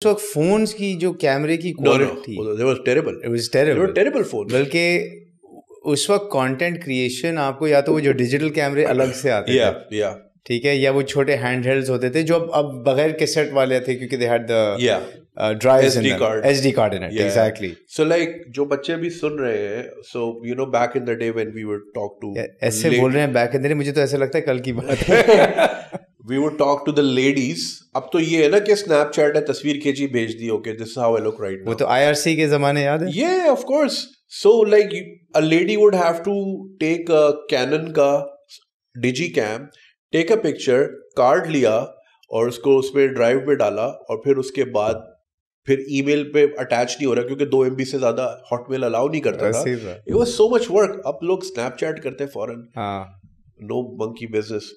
उस वक्त फोन्स की जो कैमरे की क्वालिटी थी, they was terrible. it was terrible. They were terrible phones. बल्कि उस वक्त कंटेंट क्रिएशन आपको या तो वो जो डिजिटल कैमरे अलग से आते थे, ठीक है, या वो छोटे हैंडहेल्ड्स होते थे जो अब बगैर कैसेट वाले थे क्योंकि they had the drives in SD card in it. Exactly. So like जो बच्चे भी सुन रहे हैं, so you know back in the day when we would talk to ऐसे बोल रहे हैं back in the day, मुझे तो ऐसा लगता है कल की बात है. We would talk to the ladies. अब तो ये है ना कि Snapchat है, तस्वीर खींची भेज दी, okay, this is how I look right now. वो तो IRC के ज़माने याद है? Yeah, of course. So like a lady would have to take a Canon का Digicam, take a picture, card लिया और उसको उसमें ड्राइव में डाला और फिर उसके बाद फिर ईमेल पे अटैच नहीं हो रहा क्योंकि 2 MB से ज्यादा हॉटमेल अलाउ नहीं करता था. It was so much work. अब लोग Snapchat करते हैं फौरन. No monkey business.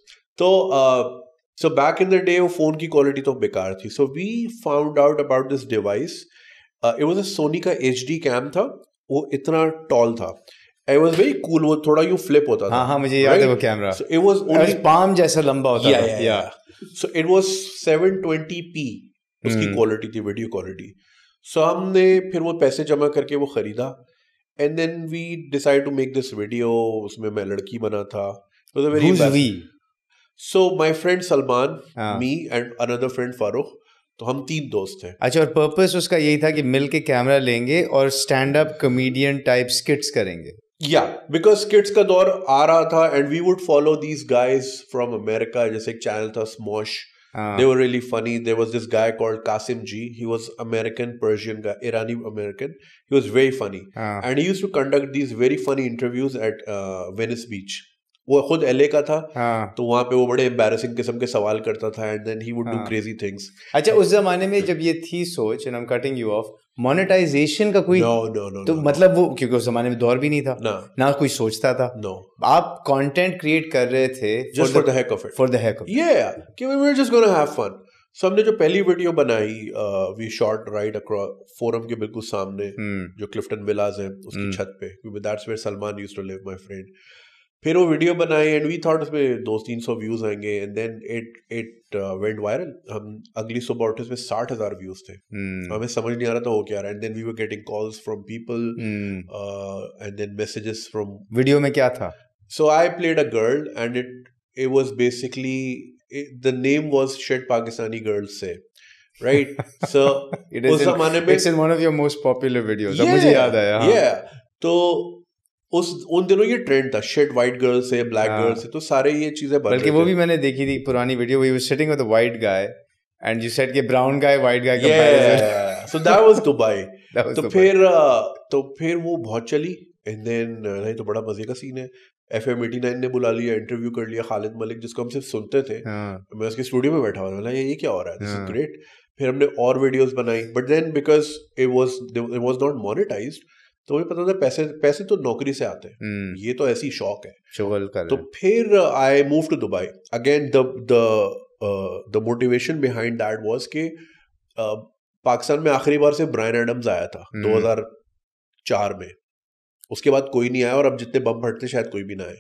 So back in the day वो फोन की क्वालिटी तो बेकार थी. So we found out about this device. It was a Sony का HD cam था. वो इतना टॉल था. It was very cool. वो थोड़ा यूं फ्लिप होता था. हाँ मुझे याद है वो camera. So it was only palm जैसा लंबा होता था. Yeah. So it was 720p उसकी क्वालिटी थी, वीडियो क्वालिटी. सो हमने फिर वो पैसे जमा करके वो खरीदा and then we decide to make this video. उसमें मैं लड़की बना था. So my friend Salman, me and another friend Farooq, तो हम 3 दोस्त थे. अच्छा, और पर्पस उसका यही था कि मिल के कैमरा लेंगे और stand up comedian type skits करेंगे. या बिकॉज स्किट्स का दौर आ रहा था and we would follow these guys from America. जैसे एक चैनल था Smosh. They were really funny. There was this guy called Qasim G. He was American Persian guy, Irani American. He was very funny, and he used to conduct these very funny interviews at Venice Beach. वो खुद LA का था, तो वहाँ पे वो बड़े embarrassing किस्म के सवाल करता था, and then he would do crazy things. अच्छा, उस जमाने में जब ये थी सोच, and I'm cutting you off, monetisation का कोई no, तो मतलब वो क्योंकि उस जमाने में दौर भी नहीं था ना कोई सोचता था. आप कंटेंट क्रिएट कर रहे थे just for the heck of it. For the heck of it. Yeah, कि we were just gonna have fun. So हमने जो पहली वीडियो बनाई, we shot right across forum के बिल्कुल सामने जो क्लिफ्टन विलाज है उसकी छत पे, क्योंकि that's where Salman used to live, my friend. फिर वो वीडियो बनाई एंड वी थॉट उसमें 200-300 व्यूज आएंगे and then it went viral. हम अगली सुबह उठे उसमें 60,000 व्यूज थे. हमें समझ नहीं आ रहा था वो क्या रहा है. And then we were getting calls from people and then messages from. Video में क्या था? So I played a girl and it was basically the name was shit Pakistani girls से, राइट? सो उस जमाने में it's in one of your most popular videos. मुझे याद आया. तो उन दिनों ये ट्रेंड था, शिट वाइट गर्ल से, ब्लैक गर्ल से, तो सारे ये चीजें बन रही थी. बल्कि वो भी मैंने देखी थी पुरानी video, he was sitting with a white guy and you said कि brown guy white guy comparison. So that was Dubai. तो फिर वो बहुत चली एंड देन नहीं तो बड़ा मजे का सीन है. FM 89 ने बुला लिया, इंटरव्यू कर लिया खालिद मलिक, जिसको हम सिर्फ सुनते थे. मैं उसके स्टूडियो में बैठा हुआ था, ये क्या हो रहा है, दिस इज ग्रेट. फिर हमने और वीडियोस बनाई, but then because it was not monetised, तो मुझे पता था पैसे तो नौकरी से आते हैं. ये तो ऐसी शौक है, शुगल कर. तो फिर I move to Dubai again. The motivation behind that was कि पाकिस्तान में आखिरी बार से ब्रायन एडम्स आया था 2004 में. उसके बाद कोई नहीं आया और अब जितने बम फटते शायद कोई भी ना आए.